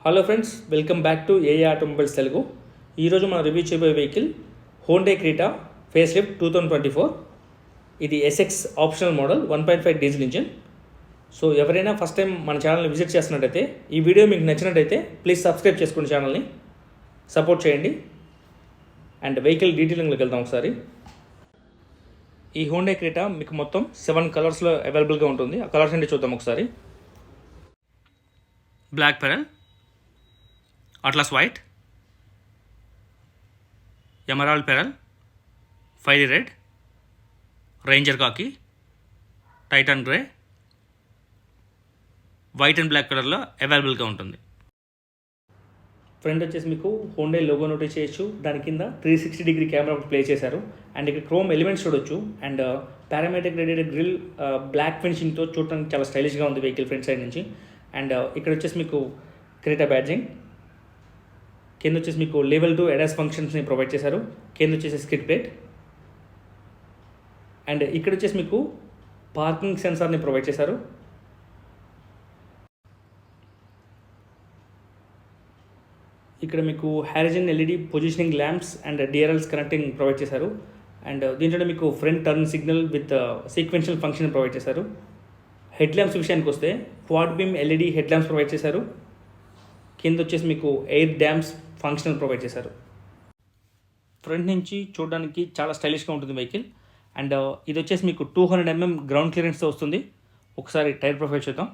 Hello friends, welcome back to ఏఏ automobiles Telugu. ఈరోజు మనం రివ్యూ చేయబోయే vehicle Honda Creta face lift 2024. ఇది SX optional model 1.5 diesel engine. So ఎవరైనా ఫస్ట్ టైం మన ఛానల్ని విజిట్ చేస్తున్నట్టయితే, ఈ వీడియో మీకు నచ్చినట్టయితే ప్లీజ్ సబ్స్క్రైబ్ చేసుకోండి, ఛానల్ని సపోర్ట్ చేయండి. అండ్ వెహికల్ డీటెయిలింగ్లోకి వెళ్దాం ఒకసారి. ఈ హోండా క్రీటా మీకు మొత్తం 7 కలర్స్లో అవైలబుల్గా ఉంటుంది. ఆ కలర్స్ ఏంటి చూద్దాం ఒకసారి. Black pearl, atlas white, emerald pearl, fiery red, ranger khaki, titan grey, white and black కలర్లో అవైలబుల్గా ఉంటుంది. ఫ్రంట్ వచ్చేసి మీకు హోండా లోగో నోటీస్ చేయొచ్చు. దాని కింద 360 డిగ్రీ కెమెరా ఒకటి ప్లే చేశారు. అండ్ ఇక్కడ క్రోమ్ ఎలిమెంట్స్ చూడొచ్చు. And parametric rated grille black ఫినిషింగ్తో చూడడానికి చాలా స్టైలిష్గా ఉంది వెహికల్ ఫ్రంట్ సైడ్ నుంచి. అండ్ ఇక్కడ వచ్చేసి మీకు క్రీటా బ్యాడ్జింగ్, కింద వచ్చేసి మీకు లెవెల్ 2 ADAS ఫంక్షన్స్ని ప్రొవైడ్ చేశారు. కింద వచ్చేసి స్కిడ్ ప్లేట్. అండ్ ఇక్కడ వచ్చేసి మీకు పార్కింగ్ సెన్సార్ని ప్రొవైడ్ చేశారు. ఇక్కడ మీకు horizon LED positioning lamps and DRLs connecting provide చేశారు. అండ్ దీంట్లో మీకు front turn signal with sequential function provide చేశారు. హెడ్ ల్యాంప్స్ విషయానికి వస్తే quad beam LED head lamps provide చేశారు. కింద వచ్చేసి మీకు ఎయిర్ డ్యామ్స్ ఫంక్షనల్ ప్రొవైడ్ చేశారు. ఫ్రంట్ నుంచి చూడడానికి చాలా స్టైలిష్గా ఉంటుంది వెహికల్. అండ్ ఇది వచ్చేసి మీకు 200 mm గ్రౌండ్ క్లియరెన్స్తో వస్తుంది. ఒకసారి టైర్ ప్రొఫైల్ చూద్దాం.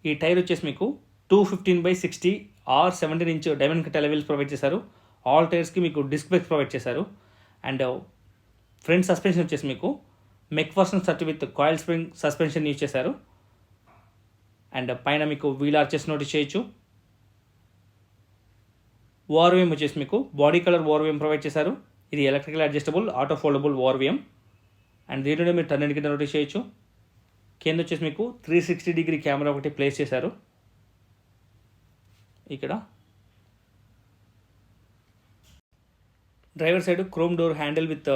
ఈ టైర్ వచ్చేసి మీకు 215/60 R17 inch diamond cut అలైవిల్స్ provide చేశారు. ఆల్ టైర్స్కి మీకు డిస్క్ బ్రేక్స్ ప్రొవైడ్ చేశారు. అండ్ ఫ్రంట్ సస్పెన్షన్ వచ్చేసి మీకు McPherson 30 with coil spring suspension use చేశారు. అండ్ పైన మీకు వీల్ ఆర్చెస్ నోటీస్ చేయొచ్చు. ఓఆర్విఎం వచ్చేసి మీకు బాడీ కలర్ ఓఆర్విఎం ప్రొవైడ్ చేశారు. ఇది electrical adjustable auto foldable ORVM. And దీంట్లో మీరు టర్న్ కింద నోటీస్ చేయొచ్చు. కింద వచ్చేసి మీకు 360 డిగ్రీ కెమెరా ఒకటి ప్లేస్ చేశారు. ఇక్కడ driver side chrome door handle with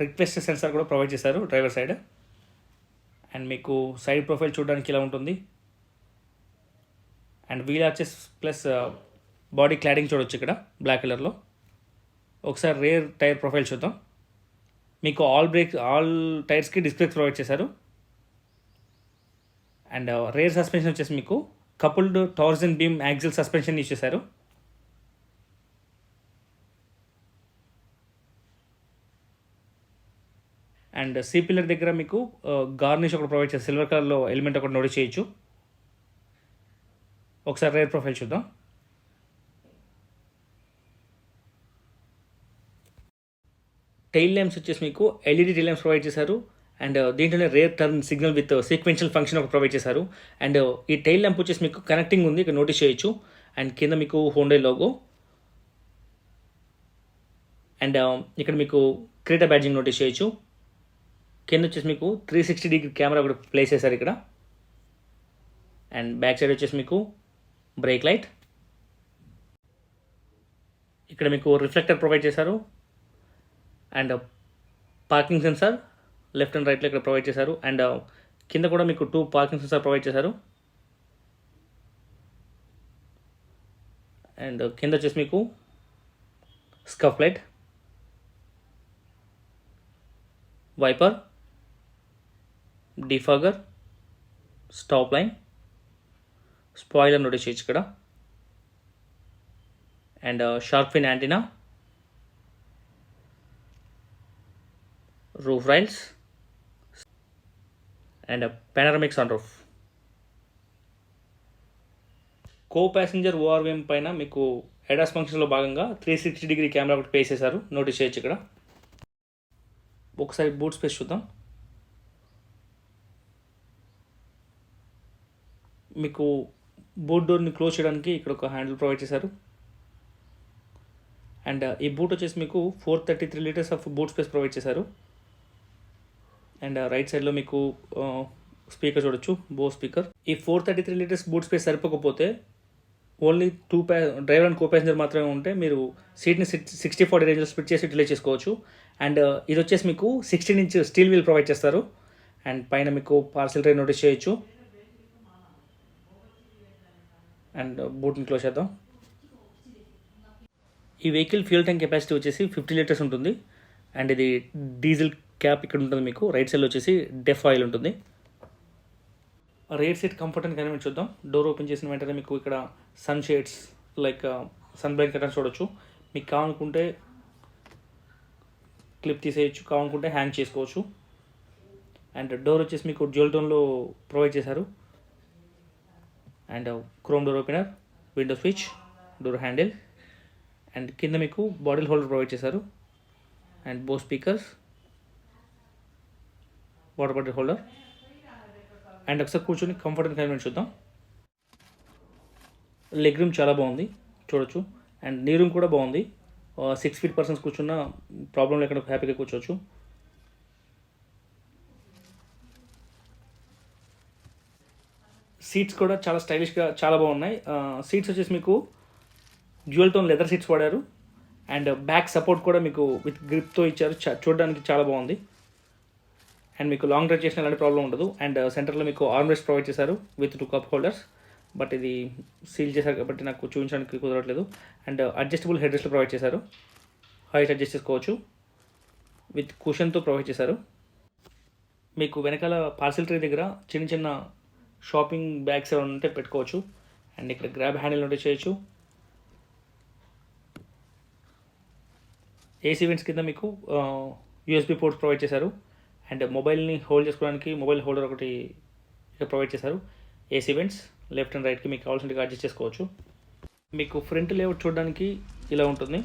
request sensor కూడా ప్రొవైడ్ చేశారు డ్రైవర్ సైడ్. అండ్ మీకు సైడ్ ప్రొఫైల్ చూడడానికి ఇలా ఉంటుంది. And wheel arches plus body cladding చూడొచ్చు ఇక్కడ బ్లాక్ కలర్లో. ఒకసారి రేర్ టైర్ ప్రొఫైల్ చూద్దాం. మీకు ఆల్ టైర్స్కి డిస్క్ బ్రేక్స్ ప్రొవైడ్ చేశారు. అండ్ రేర్ సస్పెన్షన్ వచ్చేసి మీకు coupled Tarzan beam axle suspension use చేశారు. అండ్ సీ పిల్లర్ దగ్గర మీకు గార్నిష్ ఒకటి ప్రొవైడ్ చేస్తారు. సిల్వర్ కలర్లో ఎలిమెంట్ ఒకటి నోటీస్ చేయొచ్చు. ఒకసారి రేర్ ప్రొఫైల్ చూద్దాం. టైల్ ల్యాంప్స్ వచ్చేసి మీకు ఎల్ఈడి టైల్ ల్యాంప్స్ ప్రొవైడ్ చేశారు. అండ్ దీంట్లోనే rare turn signal with sequential function ఒకటి ప్రొవైడ్ చేశారు. అండ్ ఈ టైల్ ల్యాంప్ వచ్చేసి మీకు కనెక్టింగ్ ఉంది, ఇక్కడ నోటీస్ చేయొచ్చు. అండ్ కింద మీకు హోండా లోగో. అండ్ ఇక్కడ మీకు క్రీటా బ్యాడ్జింగ్ నోటీస్ చేయొచ్చు. కింద వచ్చేసి మీకు 360 డిగ్రీ కెమెరా ఒకటి ప్లేస్ చేశారు ఇక్కడ. అండ్ బ్యాక్ సైడ్ వచ్చేసి మీకు బ్రేక్ లైట్. ఇక్కడ మీకు రిఫ్లెక్టర్ ప్రొవైడ్ చేశారు. And parking sensor left and రైట్లో ఇక్కడ ప్రొవైడ్ చేశారు. అండ్ కింద కూడా మీకు 2 పార్కింగ్ సెన్సార్ ప్రొవైడ్ చేశారు. అండ్ కింద వచ్చేసి మీకు scuff light, wiper, defogger, stop line, spoiler notice చేయొచ్చు ఇక్కడ. And shark fin antenna, roof rails and panoramic sun roof. Co passenger ORVM పైన మీకు ADAS ఫంక్షన్లో భాగంగా 360 డిగ్రీ కెమెరా ఒకటి ప్లేస్ చేశారు, నోటీస్ చేయొచ్చు ఇక్కడ. ఒకసారి బూట్ స్పేస్ చూద్దాం. మీకు బూట్ డోర్ని క్లోజ్ చేయడానికి ఇక్కడ ఒక హ్యాండిల్ ప్రొవైడ్ చేశారు. అండ్ ఈ బూట్ వచ్చేసి మీకు 433 litres of boot space provide చేశారు. అండ్ రైట్ సైడ్లో మీకు స్పీకర్ చూడొచ్చు, బో స్పీకర్. ఈ 433 లీటర్స్ బూట్ స్పేస్ సరిపోకపోతే only driver and co passenger మాత్రమే ఉంటే మీరు సీట్ని 60/40 రేంజ్లో స్ప్లిట్ చేసి యూటిలైజ్ చేసుకోవచ్చు. అండ్ ఇది వచ్చేసి మీకు 16 ఇంచ్ స్టీల్ వీల్ ప్రొవైడ్ చేస్తారు. అండ్ పైన మీకు పార్సల్ ట్రే నోటీస్ చేయొచ్చు. అండ్ బూట్ని క్లోజ్ చేద్దాం. ఈ వెహికల్ ఫ్యూయల్ ట్యాంక్ కెపాసిటీ వచ్చేసి 50 లీటర్స్ ఉంటుంది. అండ్ ఇది డీజిల్ క్యాప్ ఇక్కడ ఉంటుంది. మీకు రైట్ సైడ్లో వచ్చేసి డెఫ్ ఆయిల్ ఉంటుంది. Rear seat comfort and convenience చూద్దాం. డోర్ ఓపెన్ చేసిన వెంటనే మీకు ఇక్కడ sun shades like sun blind curtains చూడొచ్చు. మీకు కావాలనుకుంటే క్లిప్ తీసేయచ్చు, కావాలనుకుంటే హ్యాంగ్ చేసుకోవచ్చు. అండ్ డోర్ వచ్చేసి మీకు డ్యూయల్ టోన్లో ప్రొవైడ్ చేశారు. And chrome door opener, window switch, door handle, and కింద మీకు బాటిల్ హోల్డర్ ప్రొవైడ్ చేశారు. And Bose speakers, water bottle holder. And ఒకసారి కూర్చొని కంఫర్ట్ అండ్ కన్వీనియన్స్ చూద్దాం. లెగ్ రూమ్ చాలా బాగుంది చూడొచ్చు. అండ్ నీ రూమ్ కూడా బాగుంది. 6 feet పర్సన్స్ కూర్చున్న ప్రాబ్లం లేకుండా హ్యాపీగా కూర్చోవచ్చు. సీట్స్ కూడా చాలా స్టైలిష్గా చాలా బాగున్నాయి. సీట్స్ వచ్చేసి మీకు డ్యూయల్ టోన్ లెదర్ సీట్స్ వాడారు. అండ్ బ్యాక్ సపోర్ట్ కూడా మీకు విత్ గ్రిప్తో ఇచ్చారు. చూడడానికి చాలా బాగుంది. అండ్ మీకు లాంగ్ డ్రైవ్ చేసిన ఎలాంటి ప్రాబ్లం ఉండదు. అండ్ సెంటర్లో మీకు ఆర్మ్ రెస్ట్ ప్రొవైడ్ చేశారు విత్ 2 cup హోల్డర్స్. బట్ ఇది సీల్ చేశారు కాబట్టి నాకు చూపించడానికి కుదరట్లేదు. అండ్ అడ్జస్టబుల్ హెడ్ రెస్ట్లు ప్రొవైడ్ చేశారు. హైట్ అడ్జస్ట్ చేసుకోవచ్చు. విత్ కుషన్తో ప్రొవైడ్ చేశారు. మీకు వెనకాల పార్సిల్ ట్రే దగ్గర చిన్న చిన్న షాపింగ్ బ్యాగ్స్ ఏమైనా ఉంటే పెట్టుకోవచ్చు. అండ్ ఇక్కడ గ్రాబ్ హ్యాండిల్ ఉంటే చేయొచ్చు. ఏసీ వెంట్స్ కింద మీకు USB పోర్ట్స్ ప్రొవైడ్ చేశారు. అండ్ మొబైల్ని హోల్డ్ చేసుకోవడానికి మొబైల్ హోల్డర్ ఒకటి ఇక్కడ ప్రొవైడ్ చేశారు. ఏసీ వెంట్స్ లెఫ్ట్ అండ్ రైట్కి మీకు కావాల్సినట్టుగా అడ్జస్ట్ చేసుకోవచ్చు. మీకు ఫ్రంట్ లేఅవుట్ చూడడానికి ఇలా ఉంటుంది.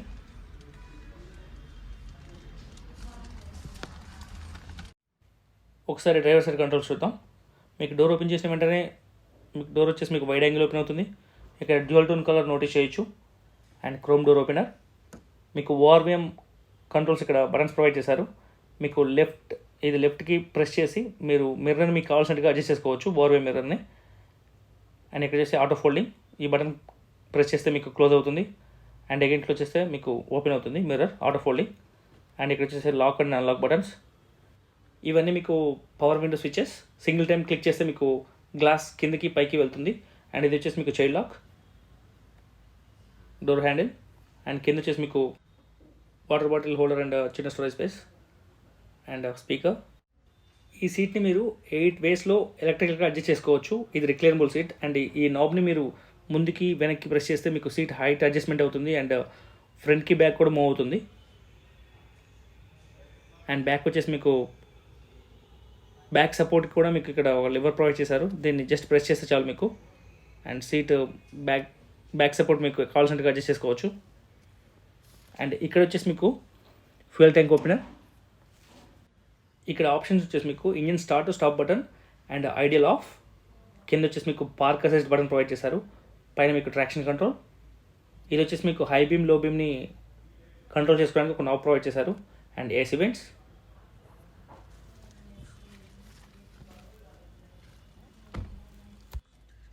ఒకసారి డ్రైవర్ సైడ్ కంట్రోల్స్ చూద్దాం. మీకు డోర్ ఓపెన్ చేసిన వెంటనే మీకు డోర్ వచ్చేసి మీకు వైడ్ యాంగిల్ ఓపెన్ అవుతుంది. ఇక్కడ డ్యూయల్ టోన్ కలర్ నోటీస్ చేయొచ్చు. And chrome door opener. మీకు ఓఆర్విఎం కంట్రోల్స్ ఇక్కడ బటన్స్ ప్రొవైడ్ చేశారు. మీకు లెఫ్ట్కి ప్రెస్ చేసి మీరు మిర్రర్ని మీకు కావాల్సినట్టుగా అడ్జస్ట్ చేసుకోవచ్చు, ఓఆర్విఎం మిర్రర్ని. అండ్ ఇక్కడ చేస్తే ఆటో ఫోల్డింగ్, ఈ బటన్ ప్రెస్ చేస్తే మీకు క్లోజ్ అవుతుంది. అండ్ అగైన్ క్లోజ్ చేస్తే మీకు ఓపెన్ అవుతుంది మిర్రర్, ఆటో ఫోల్డింగ్. అండ్ ఇక్కడ వచ్చేసి లాక్ అండ్ అన్లాక్ బటన్స్. ఇవన్నీ మీకు power window switches. Single time click చేస్తే మీకు గ్లాస్ కిందకి పైకి వెళ్తుంది. అండ్ ఇది వచ్చేసి మీకు child lock, door handle. And కింద వచ్చేసి మీకు వాటర్ బాటిల్ హోల్డర్ అండ్ చిన్న స్టోరేజ్ స్పేస్ అండ్ స్పీకర్. ఈ సీట్ని మీరు 8 waysలో ఎలక్ట్రికల్గా అడ్జస్ట్ చేసుకోవచ్చు. ఇది రిక్లైనబుల్ సీట్. అండ్ ఈ నాబ్ని మీరు ముందుకి వెనక్కి ప్రెస్ చేస్తే మీకు సీట్ హైట్ అడ్జస్ట్మెంట్ అవుతుంది. అండ్ ఫ్రంట్కి బ్యాక్ కూడా మూవ్ అవుతుంది. అండ్ బ్యాక్ వచ్చేసి మీకు బ్యాక్ సపోర్ట్కి కూడా మీకు ఇక్కడ ఒక లివర్ ప్రొవైడ్ చేశారు. దీన్ని జస్ట్ ప్రెస్ చేస్తే చాలు మీకు. అండ్ సీట్ బ్యాక్ సపోర్ట్ మీకు కావాల్సినట్టుగా అడ్జస్ట్ చేసుకోవచ్చు. అండ్ ఇక్కడ వచ్చేసి మీకు ఫ్యూయల్ ట్యాంక్ ఓపెనర్. ఇక్కడ ఆప్షన్స్ వచ్చేసి మీకు engine start stop button and ideal of. కింద వచ్చేసి మీకు పార్క్ అసిస్ట్ బటన్ ప్రొవైడ్ చేశారు. పైన మీకు ట్రాక్షన్ కంట్రోల్. ఇది వచ్చేసి మీకు హై బీమ్ లో బీమ్ని కంట్రోల్ చేసుకోవడానికి ఒక నాబ్ ప్రొవైడ్ చేశారు. And AC vents.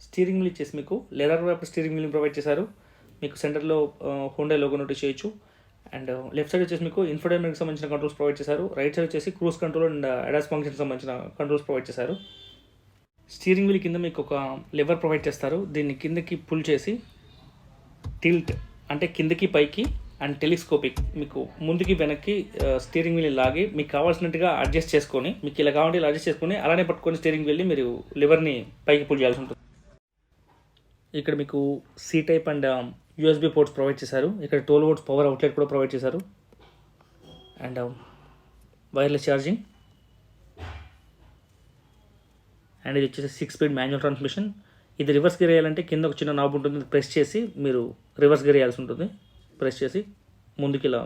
Steering wheel ఇచ్చేసి మీకు లెదర్ ర్యాప్డ్ స్టీరింగ్ వీల్ని ప్రొవైడ్ చేశారు. మీకు సెంటర్లో హోండా లోగో నోటీస్ చేయొచ్చు. అండ్ లెఫ్ట్ సైడ్ వచ్చేసి మీకు ఇన్ఫోటైన్మెంట్కి సంబంధించిన కంట్రోల్స్ ప్రొవైడ్ చేశారు. రైట్ సైడ్ వచ్చేసి క్రూజ్ కంట్రోల్ అండ్ అడాస్ ఫంక్షన్కి సంబంధించిన కంట్రోల్స్ ప్రొవైడ్ చేశారు. స్టీరింగ్ వీల్ కింద మీకు ఒక లివర్ ప్రొవైడ్ చేస్తారు. దీన్ని కిందకి పుల్ చేసి టిల్ట్ అంటే కిందకి పైకి అండ్ టెలిస్కోపిక్ మీకు ముందుకి వెనక్కి స్టీరింగ్ వీల్ని లాగి మీకు కావాల్సినట్టుగా అడ్జస్ట్ చేసుకొని, మీకు ఇలా కావాలంటే ఇలా అడ్జస్ట్ చేసుకొని అలానే పట్టుకొని స్టీరింగ్ వీల్ని మీరు లివర్ని పైకి పుల్ చేయాల్సి ఉంటుంది. ఇక్కడ మీకు C type and USB ports provide చేశారు. ఇక్కడ 12 volts పవర్ అవుట్లెట్ కూడా ప్రొవైడ్ చేశారు. And wireless charging. అండ్ ఇది వచ్చేసి 6 speed మాన్యువల్ ట్రాన్స్మిషన్. ఇది రివర్స్ గేర్ వేయాలంటే కింద ఒక చిన్న నాబ్ ఉంటుంది, ప్రెస్ చేసి మీరు రివర్స్ గేర్ వేయాల్సి ఉంటుంది. ప్రెస్ చేసి ముందుకి ఇలా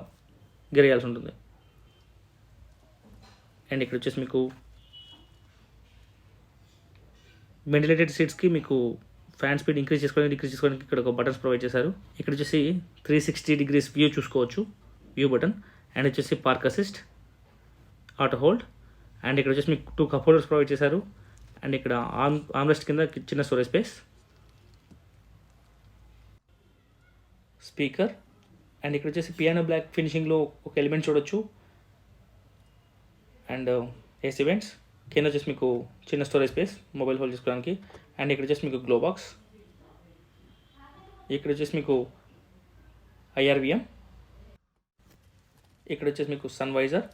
గేర్ వేయాల్సి ఉంటుంది. అండ్ ఇక్కడ వచ్చేసి మీకు వెంటిలేటెడ్ సీట్స్కి మీకు ఫ్యాన్ స్పీడ్ ఇంక్రీజ్ చేసుకోవడానికి డిక్రీజ్ చేసుకోవడానికి ఇక్కడ ఒక బటన్స్ ప్రొవైడ్ చేశారు. ఇక్కడ వచ్చేసి 360 degrees వ్యూ చూసుకోవచ్చు, వ్యూ బటన్. అండ్ వచ్చేసి park assist, auto hold. And ఇక్కడ వచ్చేసి మీకు 2 cup హోల్డర్స్ ప్రొవైడ్ చేశారు. అండ్ ఇక్కడ ఆర్మ్రెస్ట్ కింద చిన్న స్టోరేజ్ స్పేస్, స్పీకర్. అండ్ ఇక్కడ వచ్చేసి పియానో బ్లాక్ ఫినిషింగ్లో ఒక ఎలిమెంట్ చూడొచ్చు. And AC vents. కింద వచ్చేసి మీకు చిన్న స్టోరేజ్ స్పేస్ మొబైల్ హోల్డ్ చేసుకోవడానికి. అండ్ ఇక్కడ వచ్చేసి మీకు గ్లో బాక్స్. ఇక్కడ వచ్చేసి మీకు IRVM ఇక్కడ వచ్చేసి మీకు sun visor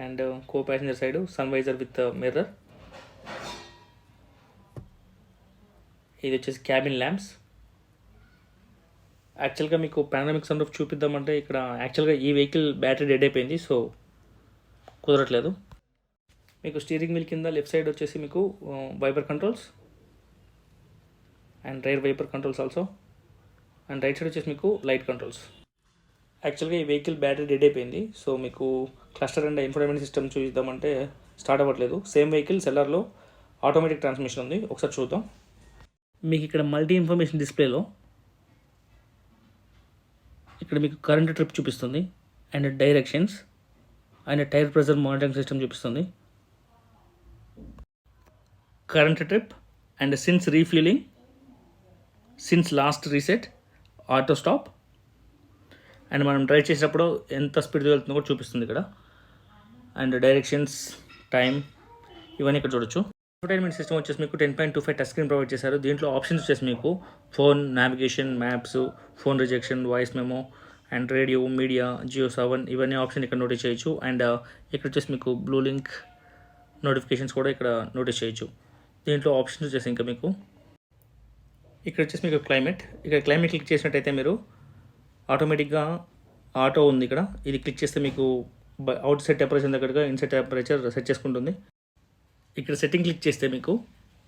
and co passenger side sun visor with mirror. ఇది వచ్చేసి క్యాబిన్ ల్యాంప్స్. యాక్చువల్గా మీకు పానరామిక్ సన్ రూఫ్ చూపిద్దామంటే ఇక్కడ యాక్చువల్గా ఈ వెహికల్ బ్యాటరీ డెడ్ అయిపోయింది, సో కుదరట్లేదు. మీకు స్టీరింగ్ వీల్ కింద లెఫ్ట్ సైడ్ వచ్చేసి మీకు wiper controls and rear wiper controls also, and right side వచ్చేసి మీకు లైట్ కంట్రోల్స్. యాక్చువల్గా ఈ వెహికల్ బ్యాటరీ డెడ్ అయిపోయింది, సో మీకు క్లస్టర్ అండ్ ఇన్ఫర్టైన్మెంట్ సిస్టమ్ చూద్దామంటే స్టార్ట్ అవ్వట్లేదు. సేమ్ వెహికల్ సెల్లర్లో ఆటోమేటిక్ ట్రాన్స్మిషన్ ఉంది, ఒకసారి చూద్దాం. మీకు ఇక్కడ మల్టీ ఇన్ఫర్మేషన్ డిస్ప్లేలో ఇక్కడ మీకు కరెంట్ ట్రిప్ చూపిస్తుంది and directions and tyre pressure monitoring system చూపిస్తుంది. Current trip and since refuelling, since last reset, auto stop and మనం డ్రైవ్ చేసేటప్పుడు ఎంత స్పీడ్ వెళ్తుందో కూడా చూపిస్తుంది ఇక్కడ. అండ్ డైరెక్షన్స్, టైం ఇవన్నీ ఇక్కడ చూడొచ్చు. ఇన్ఫర్టైన్మెంట్ సిస్టమ్ వచ్చేసి మీకు 10.25 టచ్ స్క్రీన్ ప్రొవైడ్ చేశారు. దీంట్లో ఆప్షన్స్ వచ్చేసి మీకు phone, navigation, maps, phone rejection, voice memo and radio, media, Jio 7 ఇవన్నీ ఆప్షన్ ఇక్కడ నోటీస్ చేయొచ్చు. అండ్ ఇక్కడ వచ్చేసి మీకు బ్లూ లింక్ నోటిఫికేషన్స్ కూడా ఇక్కడ నోటీస్ చేయొచ్చు. దీంట్లో ఆప్షన్స్ వచ్చేసి ఇంకా మీకు ఇక్కడ వచ్చేసి మీకు క్లైమేట్ క్లిక్ చేసినట్టయితే మీరు ఆటోమేటిక్గా ఆటో ఉంది ఇక్కడ, ఇది క్లిక్ చేస్తే మీకు అవుట్ సైడ్ టెంపరేచర్ దగ్గరగా ఇన్సైడ్ టెంపరేచర్ సెట్ చేసుకుంటుంది. ఇక్కడ సెట్టింగ్ క్లిక్ చేస్తే మీకు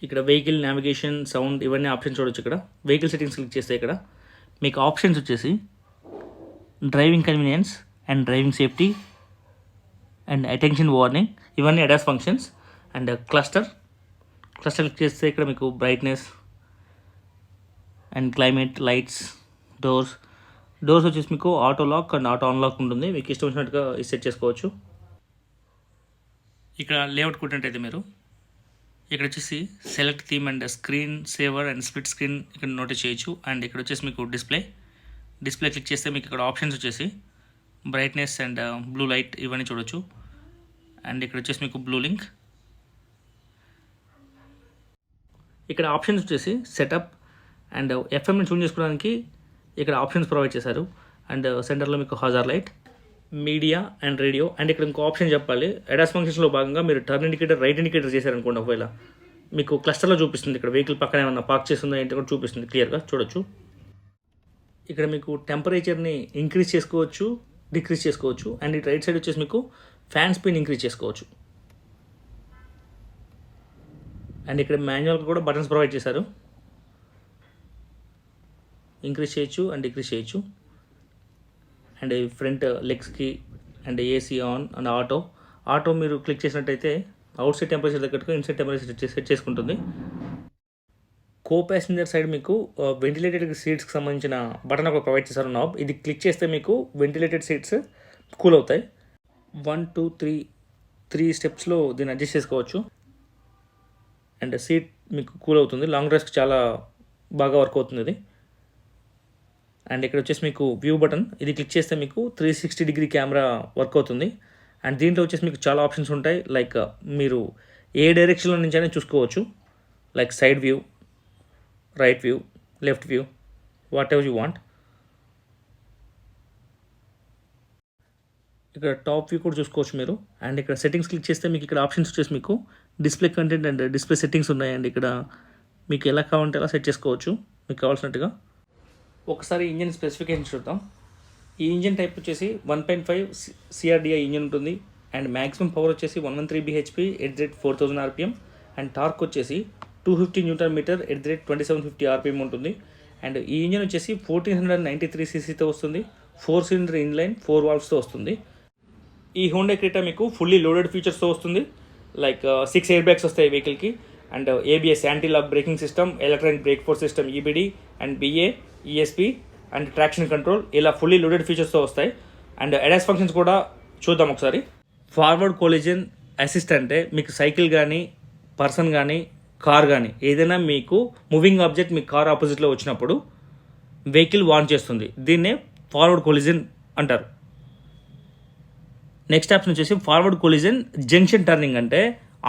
ఇక్కడ వెహికల్, నావిగేషన్, సౌండ్ ఇవన్నీ ఆప్షన్స్ చూడొచ్చు. ఇక్కడ వెహికల్ సెట్టింగ్స్ క్లిక్ చేస్తే ఇక్కడ మీకు ఆప్షన్స్ వచ్చేసి driving convenience and driving safety and attention warning ఇవన్నీ ADAS functions. And cluster click చేస్తే ఇక్కడ మీకు brightness and climate, lights, doors వచ్చేసి మీకు auto lock and auto unlock ఉంటుంది, మీకు ఇష్టం వచ్చినట్టుగా సెట్ చేసుకోవచ్చు. ఇక్కడ లేఅవుట్ కొట్టినట్టయితే మీరు ఇక్కడ వచ్చేసి select theme and screen saver and split screen ఇక్కడ నోటీస్ చేయొచ్చు. అండ్ ఇక్కడ వచ్చేసి మీకు డిస్ప్లే క్లిక్ చేస్తే మీకు ఇక్కడ ఆప్షన్స్ వచ్చేసి బ్రైట్నెస్ అండ్ బ్లూ లైట్ ఇవన్నీ చూడొచ్చు. అండ్ ఇక్కడ వచ్చేసి మీకు బ్లూ లింక్. ఇక్కడ ఆప్షన్స్ వచ్చేసి సెటప్ అండ్ ఎఫ్ఎంని ట్యూన్ చేసుకోవడానికి ఇక్కడ ఆప్షన్స్ ప్రొవైడ్ చేశారు. అండ్ సెంటర్లో మీకు hazard light, media and radio. And ఇక్కడ ఇంకో ఆప్షన్ చెప్పాలి, అడాస్ ఫంక్షన్స్లో భాగంగా మీరు టర్న్ ఇండికేటర్, రైట్ ఇండికేటర్ చేశారనుకోండి, ఒకవేళ మీకు క్లస్టర్లో చూపిస్తుంది. ఇక్కడ వెహికల్ పక్కన ఏమన్నా పార్క్ చేస్తుందా ఏంటి కూడా చూపిస్తుంది, క్లియర్గా చూడొచ్చు. ఇక్కడ మీకు టెంపరేచర్ని ఇంక్రీజ్ చేసుకోవచ్చు, డిక్రీజ్ చేసుకోవచ్చు. అండ్ ఇటు రైట్ సైడ్ వచ్చేసి మీకు ఫ్యాన్ స్పీడ్ ఇంక్రీజ్ చేసుకోవచ్చు. అండ్ ఇక్కడ మాన్యువల్గా కూడా బటన్స్ ప్రొవైడ్ చేశారు, ఇంక్రీజ్ చేయొచ్చు అండ్ డిక్రీజ్ చేయొచ్చు. అండ్ ఫ్రంట్ లెగ్స్కి and AC on and auto మీరు క్లిక్ చేసినట్టయితే అవుట్ సైడ్ టెంపరేచర్ దగ్గరకు ఇన్సైడ్ టెంపరేచర్ సెట్ చేసుకుంటుంది. కో ప్యాసింజర్ సైడ్ మీకు వెంటిలేటెడ్ సీట్స్కి సంబంధించిన బటన్ ఒక ప్రొవైడ్ చేశారు, నాబ్. ఇది క్లిక్ చేస్తే మీకు వెంటిలేటెడ్ సీట్స్ కూల్ అవుతాయి. 1, 2, 3 స్టెప్స్లో దీన్ని అడ్జస్ట్ చేసుకోవచ్చు. అండ్ సీట్ మీకు కూల్ అవుతుంది, లాంగ్ డ్రైవ్స్కి చాలా బాగా వర్క్ అవుతుంది ఇది. అండ్ ఇక్కడ వచ్చేసి మీకు వ్యూ బటన్, ఇది క్లిక్ చేస్తే మీకు 360 డిగ్రీ కెమెరా వర్క్ అవుతుంది. అండ్ దీంట్లో వచ్చేసి మీకు చాలా ఆప్షన్స్ ఉంటాయి, లైక్ మీరు ఏ డైరెక్షన్లో నుంచి అయినా చూసుకోవచ్చు, like side view, right view, left view, what ever you want. ఇక్కడ టాప్ వ్యూ కూడా చూసుకోవచ్చు మీరు. అండ్ ఇక్కడ సెట్టింగ్స్ క్లిక్ చేస్తే మీకు ఇక్కడ ఆప్షన్స్ వచ్చేసి మీకు display content and display settings ఉన్నాయి. అండ్ ఇక్కడ మీకు ఎలా కావాలంటే అలా సెట్ చేసుకోవచ్చు మీకు కావాల్సినట్టుగా. ఒకసారి ఇంజిన్ స్పెసిఫికేషన్ చూద్దాం. ఈ ఇంజిన్ టైప్ వచ్చేసి 1.5 CRDI ఇంజిన్ ఉంటుంది. అండ్ మ్యాక్సిమం పవర్ వచ్చేసి 113 bhp @ 4000 RPM. అండ్ టార్క్ వచ్చేసి 250 Nm @ 2750 RPM ఉంటుంది. అండ్ ఈ ఇంజిన్ వచ్చేసి 1493 cc వస్తుంది. 4 సిలిండర్ ఇన్లైన్ 4 valvesతో వస్తుంది. ఈ హోండా క్రెటా మీకు ఫుల్లీ లోడెడ్ ఫీచర్స్తో వస్తుంది, లైక్ 6 ఎయిర్ బ్యాగ్స్ వస్తాయి వెహికల్కి. And ABS anti lock braking system, electronic brake force system EBD and BA, ESP and traction control ఇలా ఫుల్లీ లోడెడ్ ఫీచర్స్తో వస్తాయి. అండ్ అడాస్ ఫంక్షన్స్ కూడా చూద్దాం ఒకసారి. ఫార్వర్డ్ కొలిజన్ అసిస్ట్ అంటే మీకు సైకిల్ కానీ, పర్సన్ కానీ, కార్ కానీ ఏదైనా మీకు మూవింగ్ ఆబ్జెక్ట్ మీ కార్ ఆపోజిట్లో వచ్చినప్పుడు వెహికల్ వార్న్ చేస్తుంది. దీన్నే ఫార్వర్డ్ కొలిజన్ అంటారు. నెక్స్ట్ ఆప్షన్ వచ్చేసి ఫార్వర్డ్ కొలిజన్ జంక్షన్ టర్నింగ్ అంటే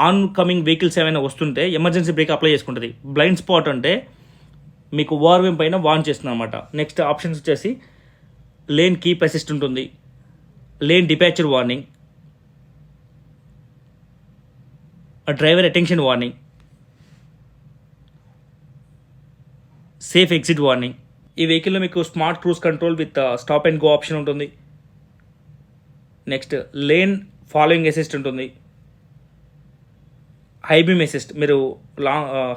ఆన్ కమింగ్ వెహికల్స్ ఏమైనా వస్తుంటే ఎమర్జెన్సీ బ్రేక్ అప్లై చేసుకుంటుంది. బ్లైండ్ స్పాట్ అంటే మీకు ఓఆర్విఎం పైన వార్న్ చేస్తుంది అనమాట. నెక్స్ట్ ఆప్షన్స్ వచ్చేసి లేన్ కీప్ అసిస్ట్ ఉంటుంది, lane departure warning, a driver attention warning, safe exit warning. ఈ వెహికల్లో మీకు smart cruise control with stop and go option ఉంటుంది. నెక్స్ట్ లేన్ ఫాలోయింగ్ అసిస్ట్ ఉంటుంది. హై బీమ్ అసిస్ట్, మీరు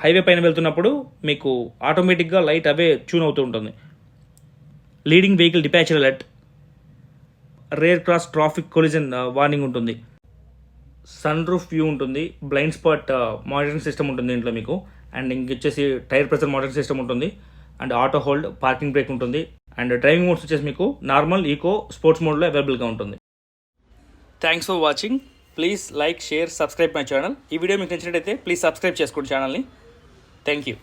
హైవే పైన వెళ్తున్నప్పుడు మీకు ఆటోమేటిక్గా లైట్ అవే ట్యూన్ అవుతూ ఉంటుంది. Leading vehicle departure alert, rear cross traffic collision warning ఉంటుంది. సన్ రూఫ్ వ్యూ ఉంటుంది. బ్లైండ్ స్పాట్ మానిటరింగ్ సిస్టమ్ ఉంటుంది దీంట్లో మీకు. అండ్ ఇంకొచ్చేసి టైర్ ప్రెషర్ మానిటరింగ్ సిస్టమ్ ఉంటుంది. And auto hold, parking brake ఉంటుంది. అండ్ డ్రైవింగ్ మోడ్స్ వచ్చేసి మీకు నార్మల్, ఈకో, స్పోర్ట్స్ మోడ్లో అవైలబుల్గా ఉంటుంది. Thanks for watching. Please like, share, subscribe my channel. ఈ వీడియో మీకు నచ్చినట్టయితే ప్లీజ్ సబ్స్క్రైబ్ చేసుకోండి ఛానల్ని. Thank you.